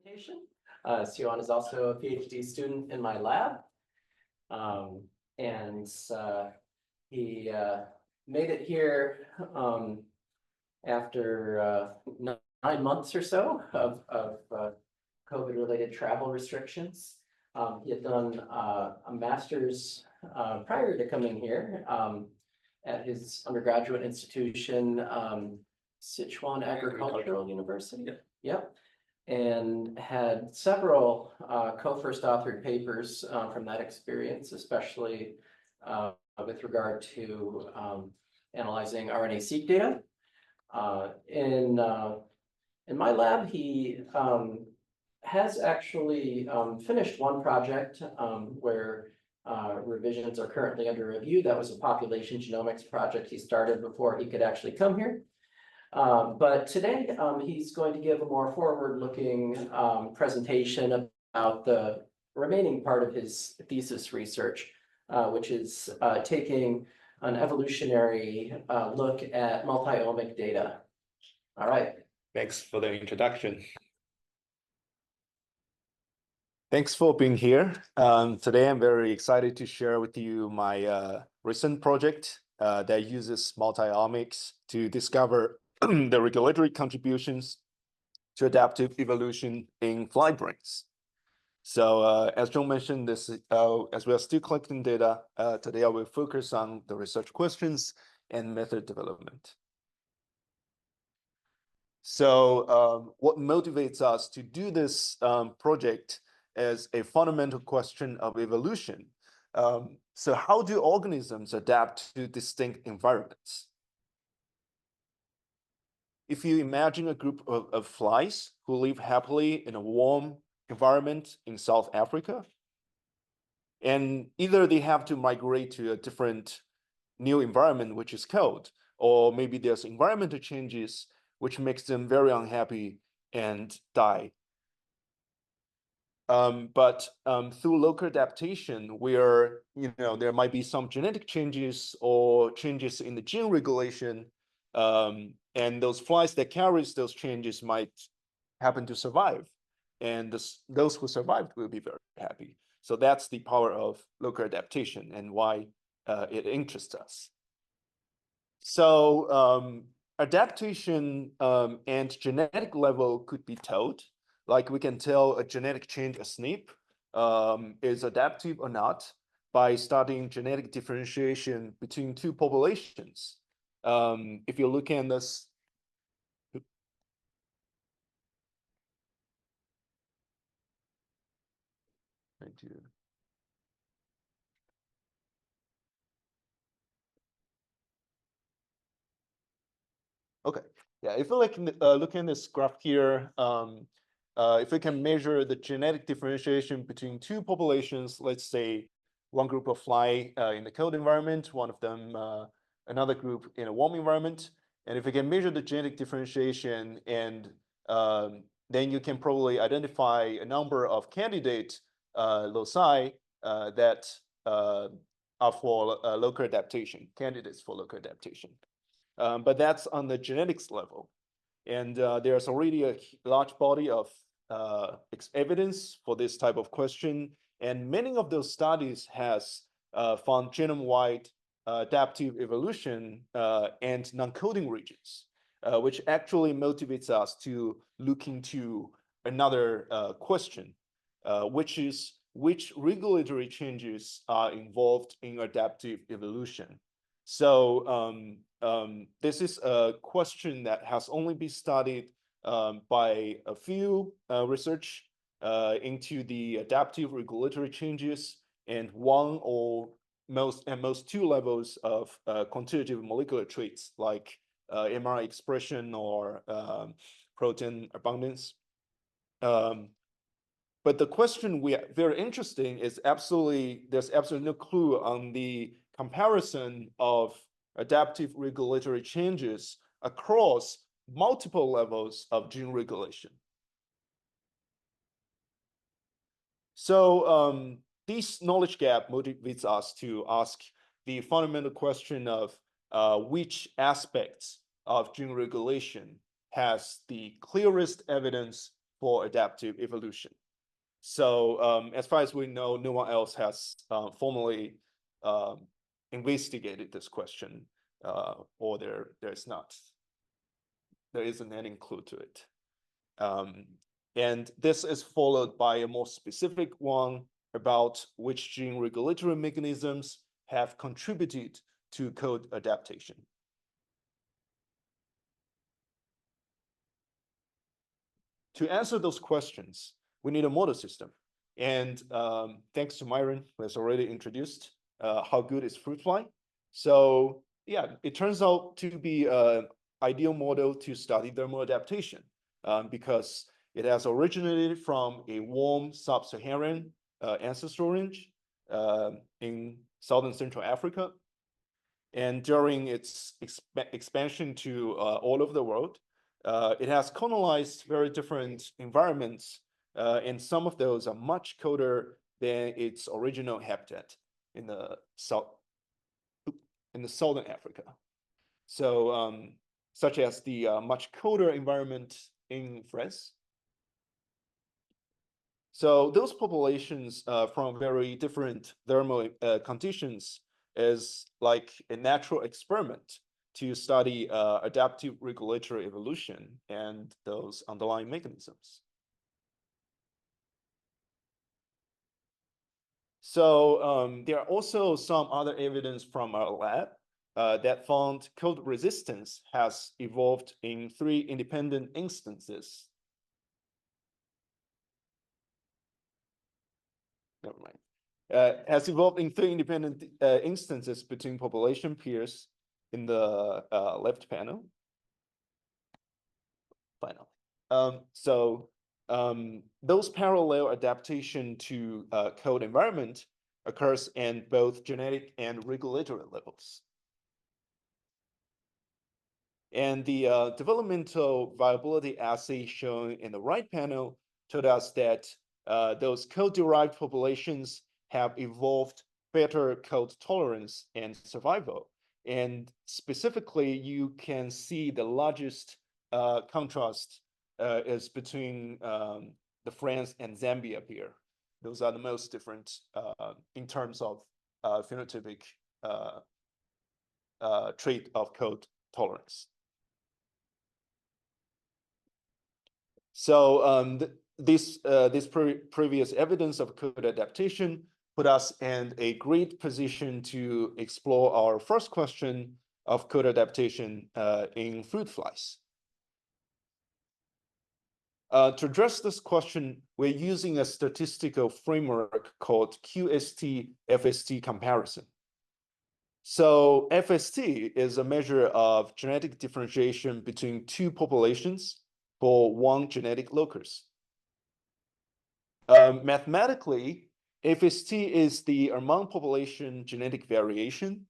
presentation. Siyuan is also a PhD student in my lab. And he made it here after 9 months or so of COVID-related travel restrictions. He had done a master's prior to coming here at his undergraduate institution, Siyuan Agricultural University. Yep. And had several co-first authored papers from that experience, especially with regard to analyzing RNA-seq data. In my lab, he has actually finished one project where revisions are currently under review. That was a population genomics project he started before he could actually come here. But today he's going to give a more forward-looking presentation about the remaining part of his thesis research, which is taking an evolutionary look at multi-omic data. All right. Thanks for the introduction. Thanks for being here. Today I'm very excited to share with you my recent project that uses multi-omics to discover the regulatory contributions to adaptive evolution in fly brains. So as John mentioned, as we are still collecting data, today I will focus on the research questions and method development. So what motivates us to do this project is a fundamental question of evolution. So how do organisms adapt to distinct environments? If you imagine a group of flies who live happily in a warm environment in South Africa, and either they have to migrate to a different new environment, which is cold, or maybe there's environmental changes which makes them very unhappy and die. But through local adaptation, where there might be some genetic changes or changes in the gene regulation, and those flies that carries those changes might happen to survive, and those who survived will be very happy. So that's the power of local adaptation and why it interests us. So adaptation and genetic level could be told. Like we can tell a genetic change, a SNP, is adaptive or not by studying genetic differentiation between two populations. If you look at this, okay, yeah, if you look in this graph here, if we can measure the genetic differentiation between two populations, let's say one group of fly in the cold environment, one of them, another group in a warm environment, and if we can measure the genetic differentiation, and then you can probably identify a number of candidate loci that are for local adaptation, candidates for local adaptation. But that's on the genetics level. And there's already a large body of evidence for this type of question. And many of those studies has found genome-wide adaptive evolution and non-coding regions, which actually motivates us to look into another question, which is which regulatory changes are involved in adaptive evolution. So this is a question that has only been studied by a few research into the adaptive regulatory changes and one or most two levels of quantitative molecular traits like mRNA expression or protein abundance. But the question we are very interesting is there's absolutely no clue on the comparison of adaptive regulatory changes across multiple levels of gene regulation. So this knowledge gap motivates us to ask the fundamental question of which aspects of gene regulation has the clearest evidence for adaptive evolution. So as far as we know, no one else has formally investigated this question, or there isn't any clue to it. And this is followed by a more specific one about which gene regulatory mechanisms have contributed to code adaptation. To answer those questions, we need a model system. And thanks to Myron, who has already introduced how good is fruit fly. So yeah, it turns out to be an ideal model to study thermal adaptation because it has originated from a warm sub-Saharan ancestral range in southern Central Africa. And during its expansion to all over the world, it has colonized very different environments, and some of those are much colder than its original habitat in the southern Africa. So, such as the much colder environment in France. So those populations from very different thermal conditions is like a natural experiment to study adaptive regulatory evolution and those underlying mechanisms. So there are also some other evidence from our lab that found cold resistance has evolved in 3 independent instances. Never mind. Has evolved in 3 independent instances between population peers in the left panel. Finally. Those parallel adaptation to cold environment occurs in both genetic and regulatory levels. And the developmental viability assay shown in the right panel told us that those cold-derived populations have evolved better cold tolerance and survival. And specifically, you can see the largest contrast is between the France and Zambia here. Those are the most different in terms of phenotypic trait of cold tolerance. So this previous evidence of code adaptation put us in a great position to explore our first question of code adaptation in fruit flies. To address this question, we're using a statistical framework called QST-FST comparison. So FST is a measure of genetic differentiation between 2 populations for 1 genetic locus. Mathematically, FST is the among population genetic variation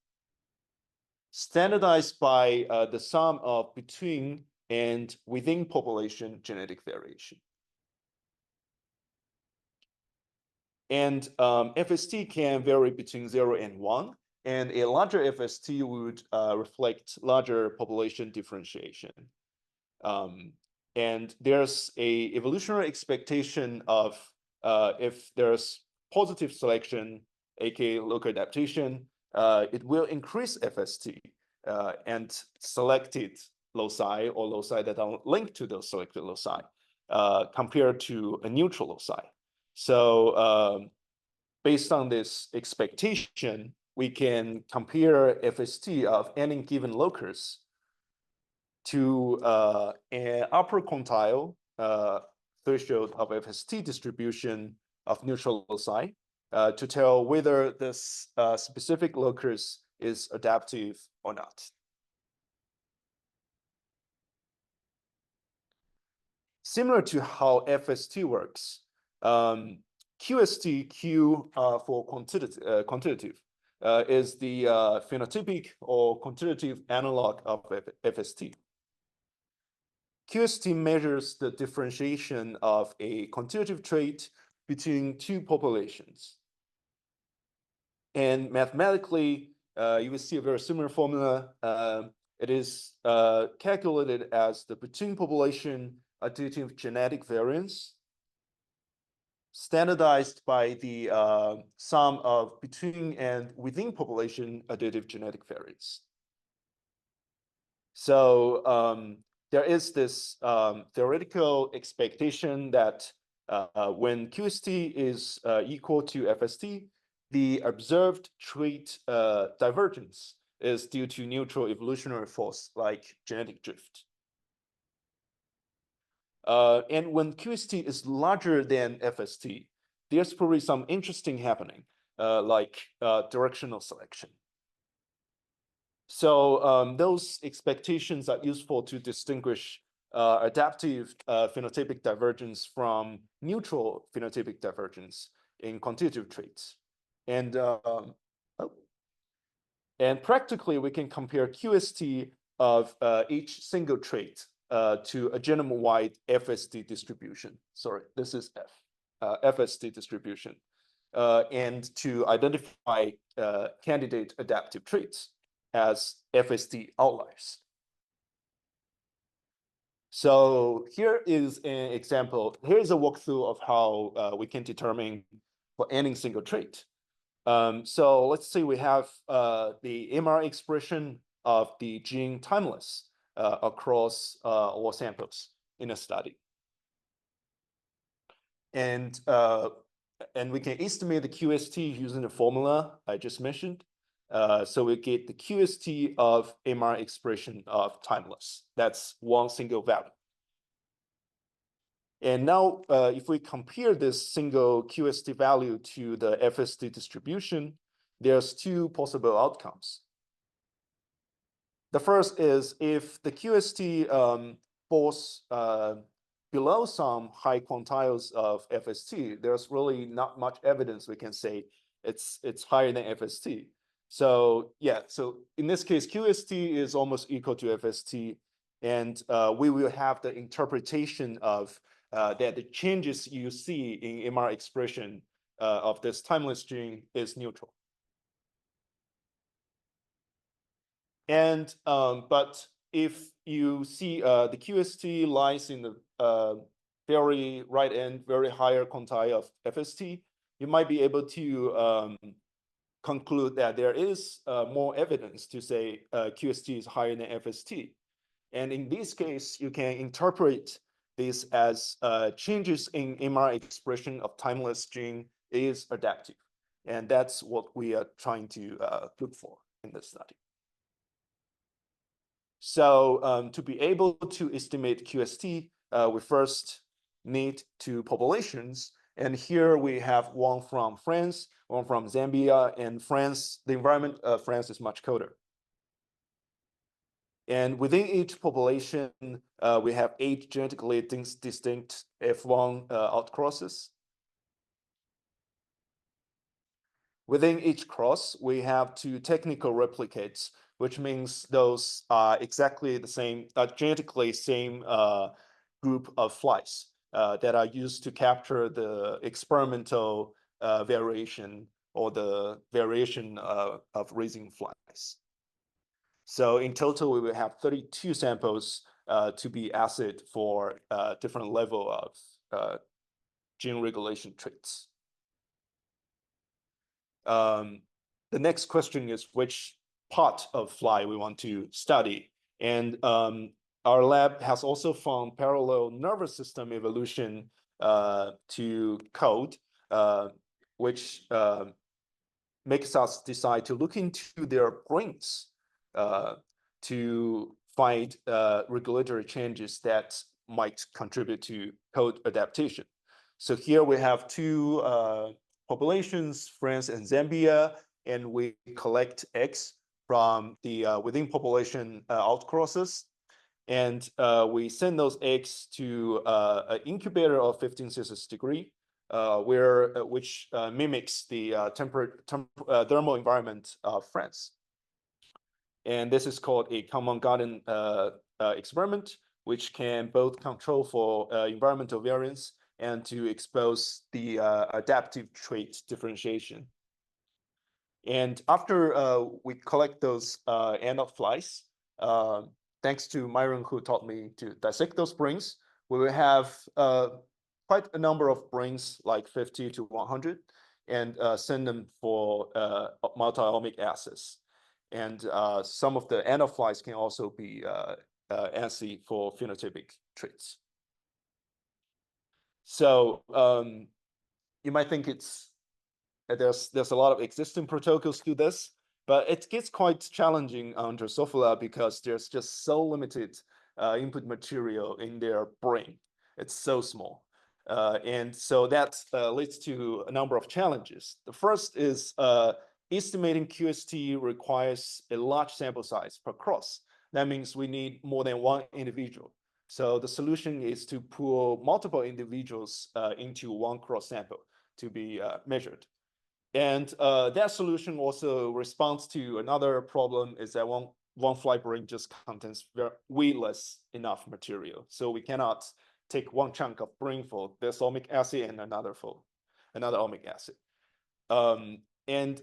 standardized by the sum of between and within population genetic variation. And FST can vary between 0 and 1, and a larger FST would reflect larger population differentiation. And there's a evolutionary expectation of if there's positive selection, aka local adaptation, it will increase FST and selected loci or loci that are linked to those selected loci compared to a neutral loci. So based on this expectation, we can compare FST of any given locus to an upper quintile threshold of FST distribution of neutral loci to tell whether this specific locus is adaptive or not. Similar to how FST works, QST, Q for quantitative, is the phenotypic or quantitative analog of FST. QST measures the differentiation of a quantitative trait between 2 populations. And mathematically, you will see a very similar formula. It is calculated as the between population additive genetic variance standardized by the sum of between and within population additive genetic variance. So there is this theoretical expectation that when QST is equal to FST, the observed trait divergence is due to neutral evolutionary force like genetic drift. And when QST is larger than FST, there's probably some interesting happening, like directional selection. So those expectations are useful to distinguish adaptive phenotypic divergence from neutral phenotypic divergence in quantitative traits. And practically, we can compare QST of each single trait to a genome-wide FST distribution. Sorry, this is FST distribution, and to identify candidate adaptive traits as FST outliers. So here is an example. Here is a walkthrough of how we can determine for any single trait. So let's say we have the MR expression of the gene timeless across all samples in a study. And we can estimate the QST using the formula I just mentioned. So we get the QST of MR expression of timeless. That's one single value. And now, if we compare this single QST value to the FST distribution, there's two possible outcomes. The first is if the QST falls below some high quantiles of FST, there's really not much evidence we can say it's higher than FST. So yeah, so in this case, QST is almost equal to FST, and we will have the interpretation of that the changes you see in MR expression of this timeless gene is neutral. And but if you see the QST lies in the very right end, very higher quantile of FST, you might be able to conclude that there is more evidence to say QST is higher than FST. And in this case, you can interpret this as changes in MR expression of timeless gene is adaptive. And that's what we are trying to look for in this study. So to be able to estimate QST, we first need two populations. And here we have one from France, one from Zambia, and France, the environment of France is much colder. And within each population, we have 8 genetically distinct F1 outcrosses. Within each cross, we have 2 technical replicates, which means those are exactly the same, genetically same group of flies that are used to capture the experimental variation or the variation of raising flies. So in total, we will have 32 samples to be assayed for different level of gene regulation traits. The next question is which part of fly we want to study. And our lab has also found parallel nervous system evolution to code, which makes us decide to look into their brains to find regulatory changes that might contribute to code adaptation. So here we have 2 populations, France and Zambia, and we collect eggs from the within population outcrosses. And we send those eggs to an incubator of 15 Celsius degree, which mimics the thermal environment of France. And this is called a common garden experiment, which can both control for environmental variance and to expose the adaptive trait differentiation. And after we collect those adult flies, thanks to Myron who taught me to dissect those brains, we will have quite a number of brains, like 50 to 100, and send them for multi-omic assays. And some of the end-of-lives can also be assay for phenotypic traits. So you might think there's a lot of existing protocols to this, but it gets quite challenging on Drosophila because there's just so limited input material in their brain. It's so small. And so that leads to a number of challenges. The first is estimating QST requires a large sample size per cross. That means we need more than one individual. So the solution is to pool multiple individuals into one cross sample to be measured. And that solution also responds to another problem, is that one fly brain just contains way less enough material. So we cannot take one chunk of brain for this omic acid and another for another omic acid. And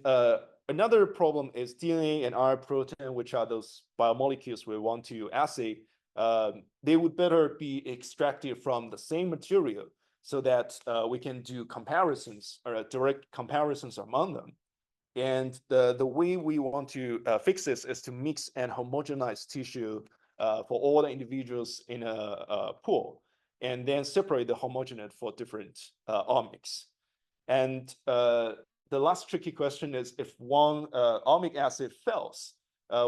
another problem is DNA and RNA protein, which are those biomolecules we want to assay. They would better be extracted from the same material so that we can do comparisons or direct comparisons among them. And the way we want to fix this is to mix and homogenize tissue for all the individuals in a pool, and then separate the homogenate for different omics. And the last tricky question is, if one omic acid fails,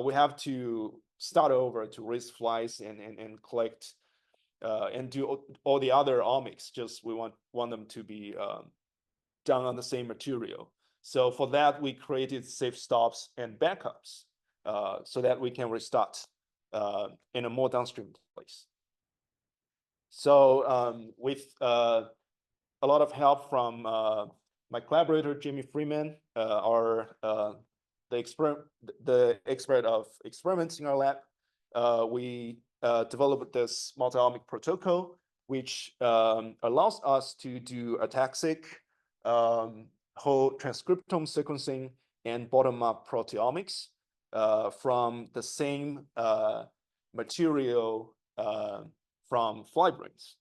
we have to start over to raise flies and collect and do all the other omics. Just we want them to be done on the same material. So for that, we created safe stops and backups so that we can restart in a more downstream place. So with a lot of help from my collaborator, Jamie Freeman, the expert of experiments in our lab, we developed this multi-omic protocol, which allows us to do ataxic, whole transcriptome sequencing, and bottom-up proteomics from the same material from fly brains.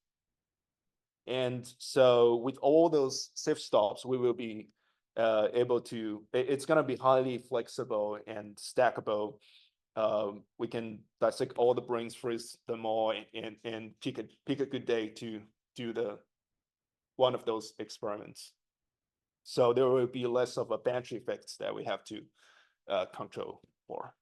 And so with all those safe stops, we will be able to, it's going to be highly flexible and stackable. We can dissect all the brains, freeze them all, and pick a good day to do one of those experiments. So there will be less of a batch effects that we have to control for.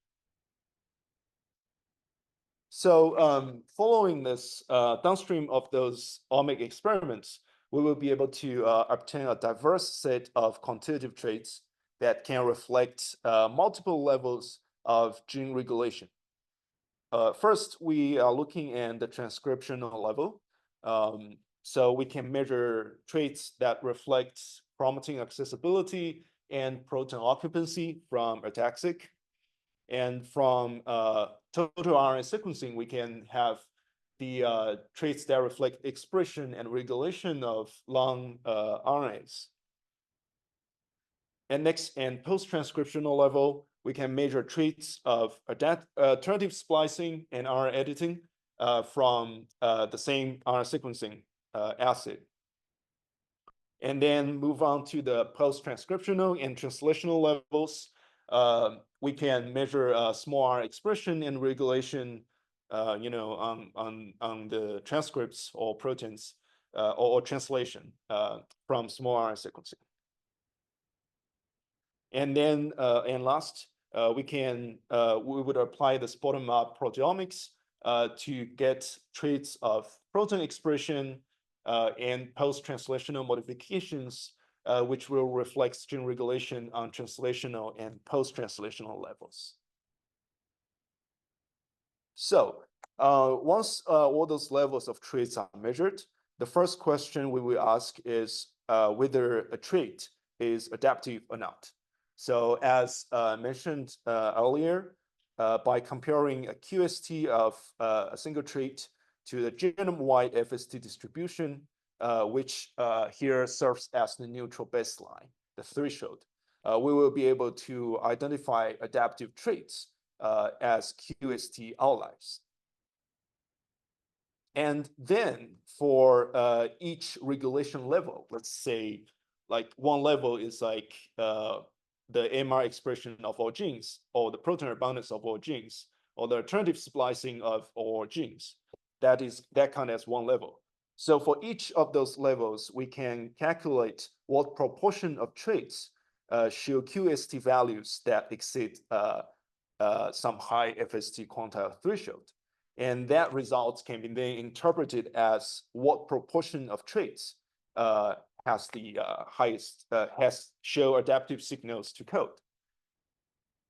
So following this downstream of those omic experiments, we will be able to obtain a diverse set of quantitative traits that can reflect multiple levels of gene regulation. First, we are looking at the transcriptional level. So we can measure traits that reflect chromatin accessibility and protein occupancy from ataxic. And from total RNA sequencing, we can have the traits that reflect expression and regulation of long RNAs. And next, and post-transcriptional level, we can measure traits of alternative splicing and RNA editing from the same RNA sequencing assay. And then move on to the post-transcriptional and translational levels. We can measure small R expression and regulation, on the transcripts or proteins or translation from small R sequencing. And then, and last, we would apply this bottom-up proteomics to get traits of protein expression and post-translational modifications, which will reflect gene regulation on translational and post-translational levels. So once all those levels of traits are measured, the first question we will ask is whether a trait is adaptive or not. So as mentioned earlier, by comparing a QST of a single trait to the genome-wide FST distribution, which here serves as the neutral baseline, the threshold, we will be able to identify adaptive traits as QST outliers. And then for each regulation level, let's say like one level is like the MR expression of all genes, or the protein abundance of all genes, or the alternative splicing of all genes. That counts as one level. So for each of those levels, we can calculate what proportion of traits show QST values that exceed some high FST quantile threshold. And that result can be then interpreted as what proportion of traits has the highest, has show adaptive signals to code.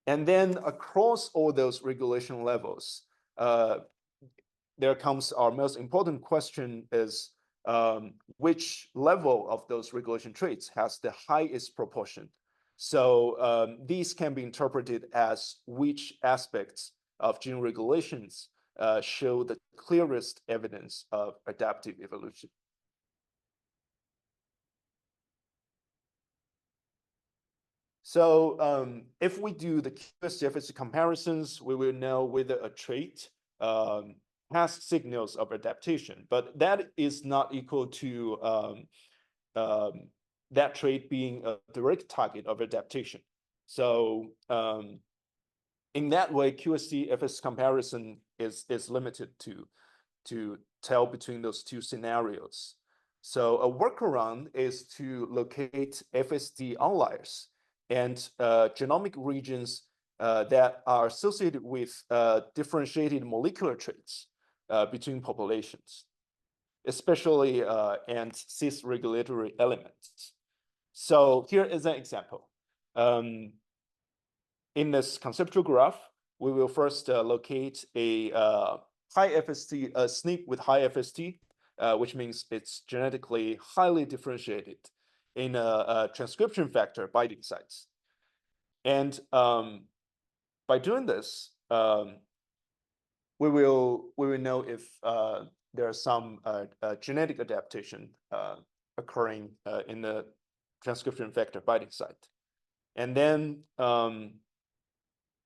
And then across all those regulation levels, there comes our most important question is which level of those regulation traits has the highest proportion. So these can be interpreted as which aspects of gene regulations show the clearest evidence of adaptive evolution. So if we do the QST-FST comparisons, we will know whether a trait has signals of adaptation, but that is not equal to that trait being a direct target of adaptation. So in that way, QST-FST comparison is limited to tell between those two scenarios. So a workaround is to locate FST outliers and genomic regions that are associated with differentiated molecular traits between populations, especially and cis-regulatory elements. So here is an example. In this conceptual graph, we will first locate a high FST, a SNP with high FST, which means it's genetically highly differentiated in a transcription factor binding sites. And by doing this, we will know if there are some genetic adaptation occurring in the transcription factor binding site. And then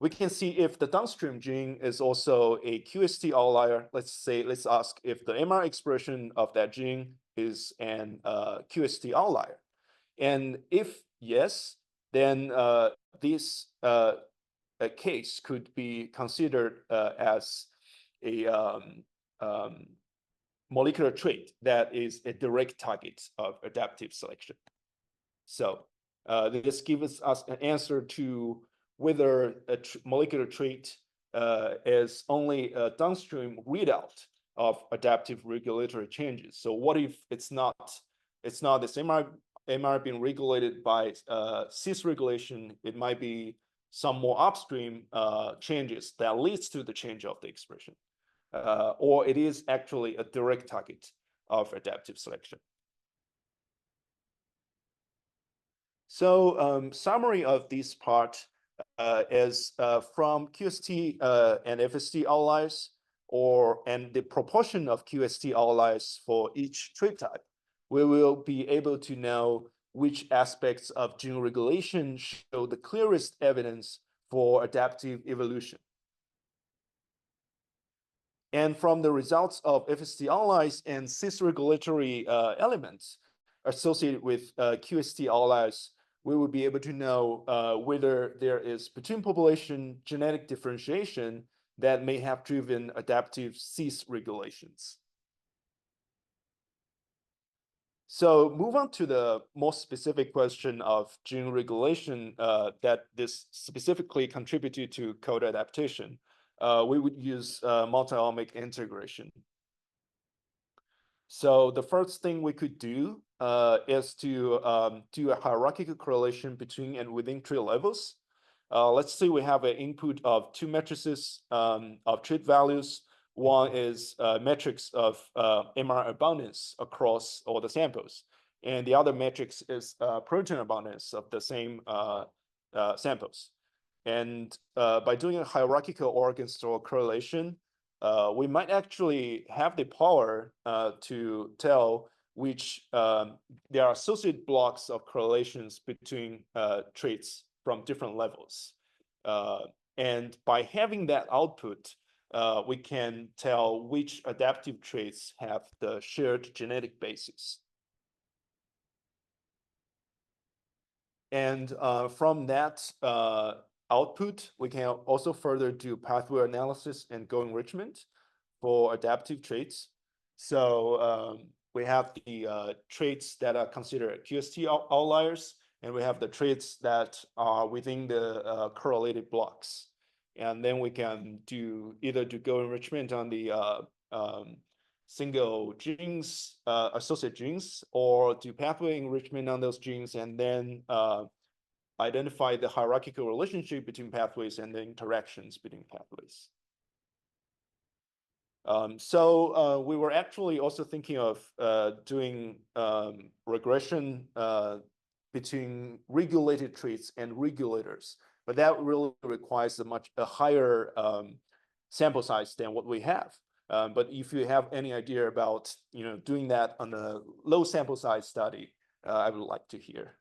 we can see if the downstream gene is also a QST outlier. Let's ask if the MR expression of that gene is an QST outlier. And if yes, then this case could be considered as a molecular trait that is a direct target of adaptive selection. So this gives us an answer to whether a molecular trait is only a downstream readout of adaptive regulatory changes. So what if it's not this MR being regulated by cis regulation? It might be some more upstream changes that leads to the change of the expression, or it is actually a direct target of adaptive selection. So summary of this part is from QST and FST outliers, and the proportion of QST outliers for each trait type, we will be able to know which aspects of gene regulation show the clearest evidence for adaptive evolution. And from the results of FST outliers and cis-regulatory elements associated with QST outliers, we will be able to know whether there is between population genetic differentiation that may have driven adaptive cis regulations. So move on to the more specific question of gene regulation that this specifically contributed to code adaptation. We would use multi-omic integration. So the first thing we could do is to do a hierarchical correlation between and within trait levels. Let's say we have an input of two matrices of trait values. One is a matrix of MR abundance across all the samples, and the other matrix is protein abundance of the same samples. And by doing a hierarchical organ store correlation, we might actually have the power to tell which there are associated blocks of correlations between traits from different levels. And by having that output, we can tell which adaptive traits have the shared genetic basis. And from that output, we can also further do pathway analysis and co-enrichment for adaptive traits. So we have the traits that are considered QST outliers, and we have the traits that are within the correlated blocks. And then we can do either to co-enrichment on the single genes, associate genes, or do pathway enrichment on those genes, and then identify the hierarchical relationship between pathways and the interactions between pathways. So we were actually also thinking of doing regression between regulated traits and regulators, but that really requires a higher sample size than what we have. But if you have any idea about doing that on a low sample size study, I would like to hear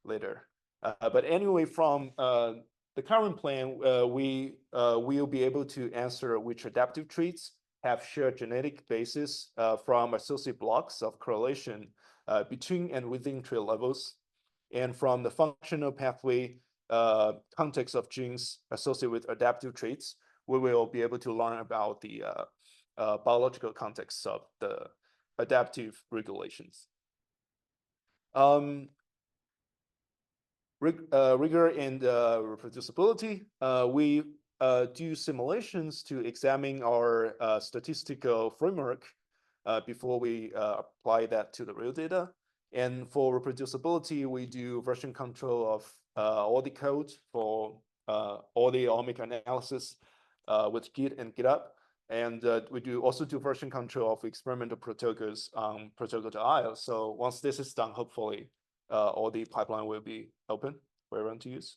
later. But anyway, from the current plan, we will be able to answer which adaptive traits have shared genetic basis from associate blocks of correlation between and within trait levels, and from the functional pathway context of genes associated with adaptive traits, we will be able to learn about the biological context of the adaptive regulations. Rigor and reproducibility. We do simulations to examine our statistical framework before we apply that to the real data. And for reproducibility, we do version control of all the code for all the omic analysis with Git and GitHub. And we also do version control of experimental protocols on protocol.io. So once this is done, hopefully all the pipeline will be open for everyone to use.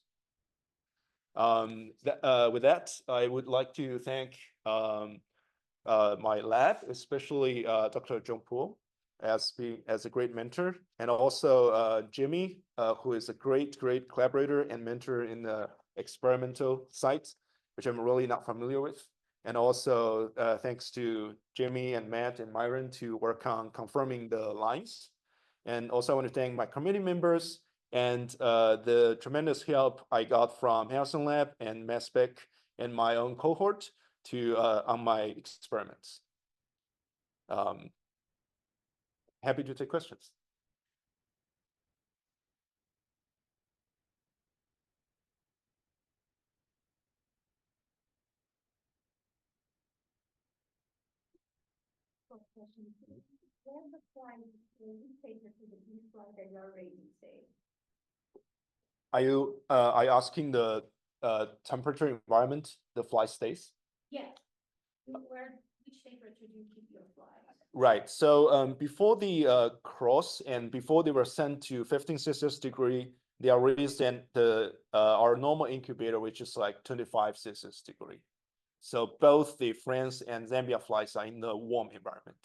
With that, I would like to thank my lab, especially Dr. Zhongpu, as a great mentor, and also Jimmy, who is a great collaborator and mentor in the experimental site, which I'm really not familiar with. And also thanks to Jimmy and Matt and Myron to work on confirming the lines. And also I want to thank my committee members and the tremendous help I got from Harrison Lab and Mass Spec and my own cohort to on my experiments. Happy to take questions. When the flight, when you take it to the B flight at your rating stage. Are you asking the temperature environment the fly stays? Yes. Which temperature do you keep your flies? Right. So before the cross and before they were sent to 15 Celsius degree, they are raised in our normal incubator, which is like 25 Celsius degree. So both the France and Zambia flies are in the warm environment.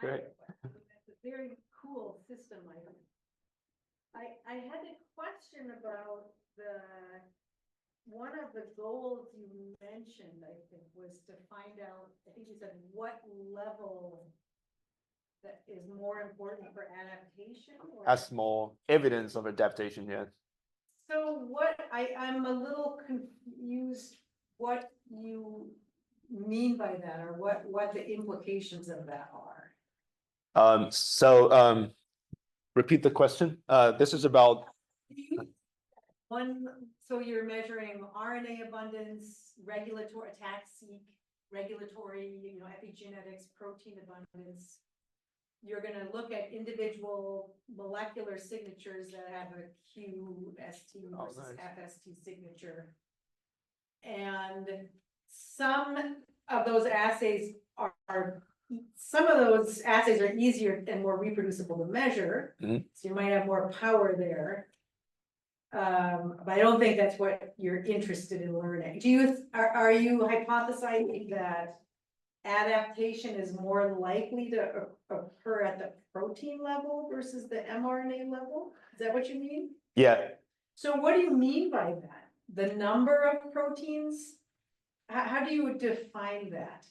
Great. That's a very cool system. I had a question about one of the goals you mentioned, I think, was to find out, I think you said what level that is more important for adaptation? That's more evidence of adaptation, yeah. So I'm a little confused what you mean by that, or what the implications of that are. Repeat the question. This is about so you're measuring RNA abundance, regulatory attack-seek, regulatory, epigenetics, protein abundance. You're going to look at individual molecular signatures that have a QST versus FST signature. And some of those assays are easier and more reproducible to measure. Mm-hmm. So you might have more power there. But I don't think that's what you're interested in learning. Are you hypothesizing that adaptation is more likely to occur at the protein level versus the mRNA level? Is that what you mean? Yeah. So what do you mean by that? The number of proteins? How do you define that?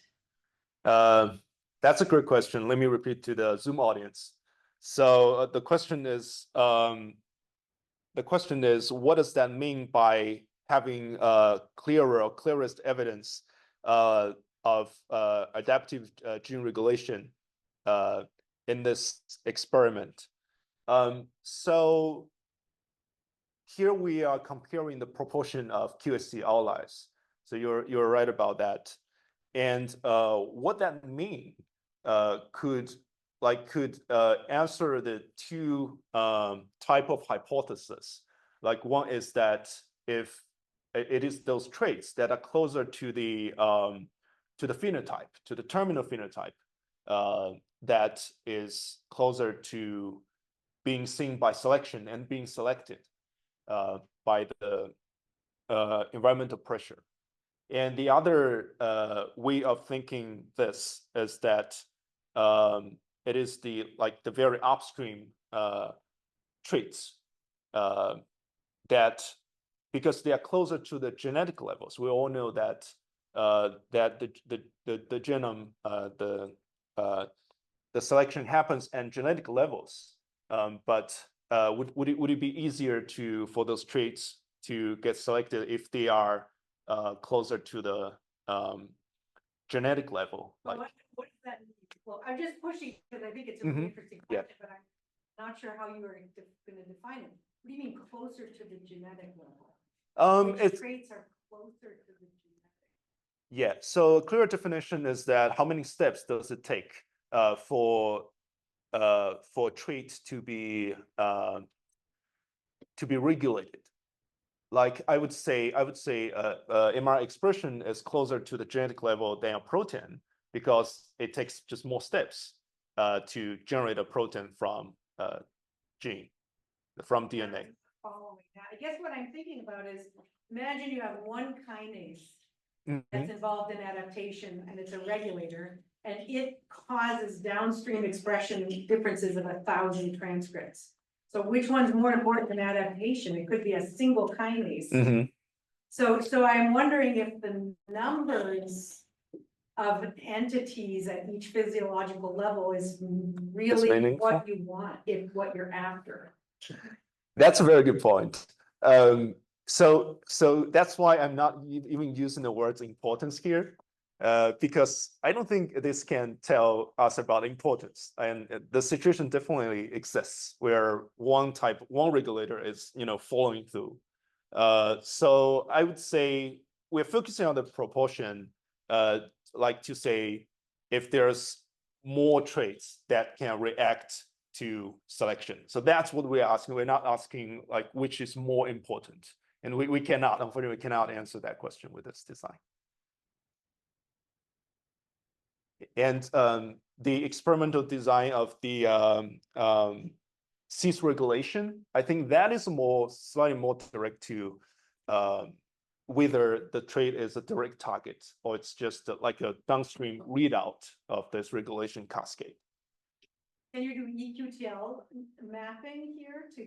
That's a great question. Let me repeat to the Zoom audience. So the question is, what does that mean by having clearer or clearest evidence of adaptive gene regulation in this experiment? So here we are comparing the proportion of QSC outliers. So you're right about that. And what that mean could answer the two type of hypothesis. Like one is that if it is those traits that are closer to the phenotype, to the terminal phenotype, that is closer to being seen by selection and being selected by the environmental pressure. And the other way of thinking this is that it is the very upstream traits that, because they are closer to the genetic levels. We all know that the genome, the selection happens at genetic levels. But would it be easier for those traits to get selected if they are closer to the genetic level? Well, what does that mean? Well, I'm just pushing because I think it's a really interesting question, but I'm not sure how you are going to define it. What do you mean closer to the genetic level? Which traits are closer to the genetic? Yeah, so a clear definition is that how many steps does it take for traits to be regulated? Like I would say mRNA expression is closer to the genetic level than a protein because it takes just more steps to generate a protein from DNA. Following that, I guess what I'm thinking about is, imagine you have one kinase that's involved in adaptation and it's a regulator, and it causes downstream expression differences of 1,000 transcripts. So which one's more important than adaptation? It could be a single kinase. So I'm wondering if the numbers of entities at each physiological level is really what you want, what you're after. That's a very good point. So that's why I'm not even using the words importance here, because I don't think this can tell us about importance. And the situation definitely exists where one regulator is, following through. So I would say we're focusing on the proportion, like to say if there's more traits that can react to selection. So that's what we're asking. We're not asking which is more important. And unfortunately, we cannot answer that question with this design. And the experimental design of the cis regulation, I think that is slightly more direct to whether the trait is a direct target or it's just like a downstream readout of this regulation cascade. Can you do EQTL mapping here to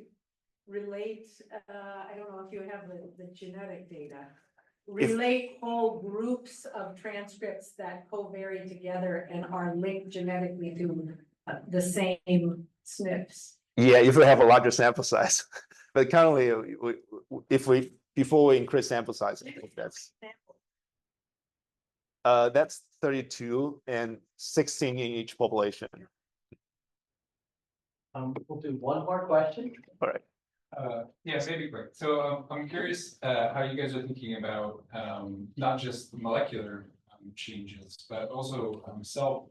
relate? I don't know if you have the genetic data. Relate whole groups of transcripts that covary together and are linked genetically to the same SNPs. Yeah, if we have a larger sample size, but currently, before we increase sample size, I think that's 32 and 16 in each population. We'll do one more question. All right. Yeah, maybe quick. So I'm curious how you guys are thinking about not just molecular changes, but also cell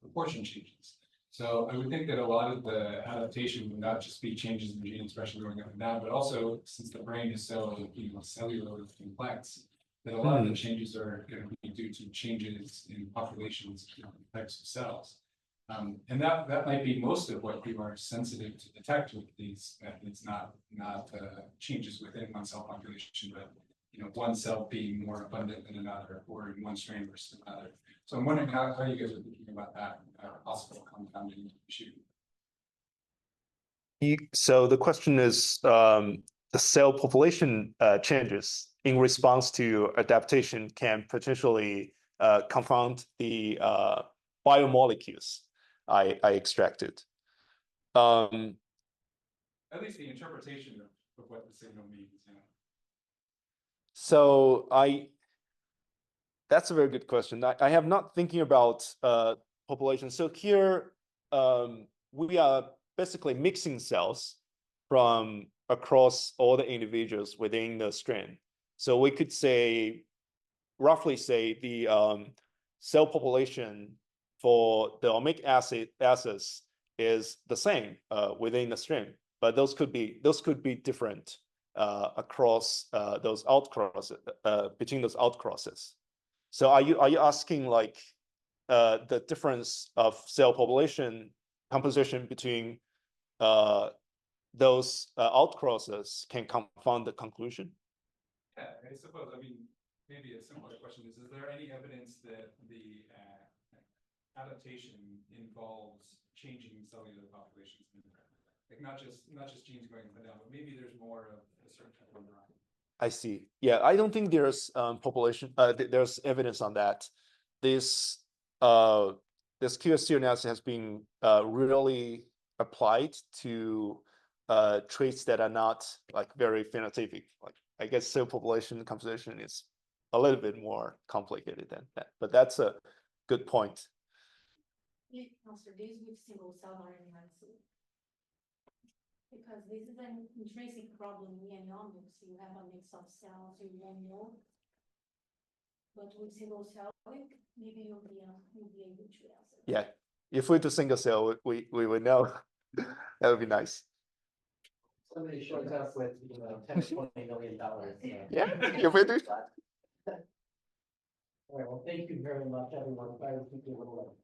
proportion changes. So I would think that a lot of the adaptation would not just be changes in gene expression going up and down, but also since the brain is so cellular complex, that a lot of the changes are going to be due to changes in populations of types of cells. And that might be most of what you are sensitive to detect with these methods, not changes within one cell population, but one cell being more abundant than another, or in one strain versus another. So I'm wondering how you guys are thinking about that possible compounding issue. So the question is, the cell population changes in response to adaptation can potentially confound the biomolecules I extracted. At least the interpretation of what the signal means, you know. So that's a very good question. I have not thinking about population. So here we are basically mixing cells from across all the individuals within the strain. So we could say, roughly say the cell population for the omic acids is the same within the strain, but those could be different across those outcrosses between those outcrosses. So are you asking like the difference of cell population composition between those outcrosses can confound the conclusion? Yeah, I suppose. I mean, maybe a simpler question is there any evidence that the adaptation involves changing cellular populations? Like not just genes going up and down, but maybe there's more of a certain type of neuron. I see. Yeah, I don't think there's population. There's evidence on that. This QST analysis has been really applied to traits that are not like very phenotypic. Like I guess cell population composition is a little bit more complicated than that. But that's a good point. Also, these with single cell RNA, because this is an intrinsic problem in omics. You have a mix of cells, you won't know. But with single cell, maybe you'll be able to answer. Yeah, if we do single cell, we would know. That would be nice. Somebody shows up with, $10-20 million. Yeah, if we do. All right, well, thank you very much, everyone. If I would keep you a little.